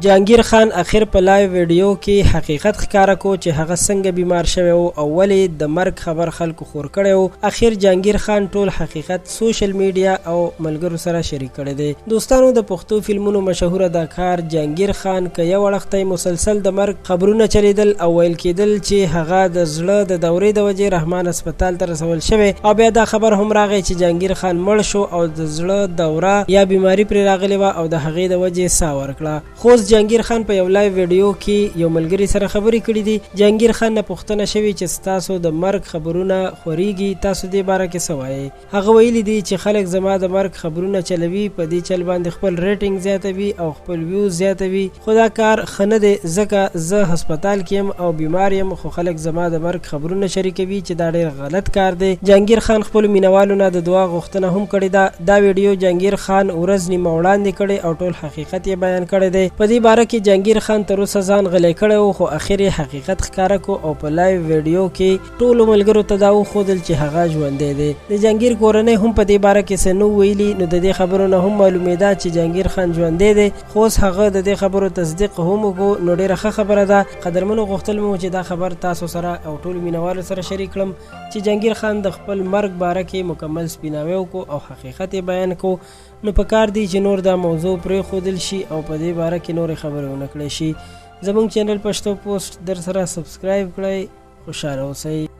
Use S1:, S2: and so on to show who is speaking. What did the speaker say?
S1: جهانگیر خان اخر په لایو ویډیو کې حقیقت ښکاره کو چې هغه څنګه بیمار شوی او ولې د مرګ خبر خلکو خور کړی و. اخر جهانگیر خان ټول حقیقت سوشل میډیا او ملګرو سره شریک کړی دی. دوستانو د پښتو فلمونو مشهور اداکار جهانگیر خان که یو وړختی مسلسل د مرګ خبرونه چلیدل او ویل کېدل چې هغه د زړه د دورې د وجې رحمان هسپتال ته رسول شوی او بیا دا خبر هم راغی چې جهانگیر خان مړ شو او د زړه دوره یا بیماری پرې راغلی وه او د هغې د وجې ساه ورکړه. خو جهانگیر خان په یو لایو ویډیو کې یو ملګري سره خبرې کړې دي. جهانگیر خان نه پوښتنه شوې چې ستاسو د مرګ خبرونه خورېږي، تاسو دې باره کې څه وایې؟ هغه ویلي دي چې خلک زما د مرګ خبرونه چلوي، په دې چل باندې خپل ریټینګ زیاتوي او خپل ویوز زیاتوي. خو دا کار ښه نه دی ځکه زه هسپتال کې یم او بیمار یم، خو خلک زما د مرګ خبرونه شریکوي چې دا ډېر غلط کار دی. جهانگیر خان خپلو مینوالو نه د دعا غوښتنه هم کړې ده. دا ویډیو جهانگیر خان ورځ نیمه وړاندې کړې او ټول حقیقت یې بیان کړی دی. په دې باره کې جهانگیر خان تر اوسه ځان غلی کړی و، خو اخر یې حقیقت ښکاره کو او په لایو ویډیو کې ټولو ملګرو ته دا وښودل چې هغه ژوندی دی. د جهانگیر کورنۍ هم په دې باره کې څه نه ویلي، نو د دې خبرو نه هم معلومېده چې جهانگیر خان ژوندی دی. خو اوس هغه د دې خبرو تصدیق هم وکړو، نو ډېره ښه خبره ده. قدرمنو غوښتل مو چې دا خبر تاسو سره او ټولو مینوالو سره شریک کړم چې جهانگیر خان د خپل مرګ باره کې مکمل سپیناوی وکړو او حقیقت یې بیان کو. نو پکار دی چې نور دا موضوع پرېښودل شي او په دې باره کې نورې خبرې ونه کړی شي. زموږ چینل پښتو پوسټ در سره سبسکرایب کړئ. خوشحاله اوسئ.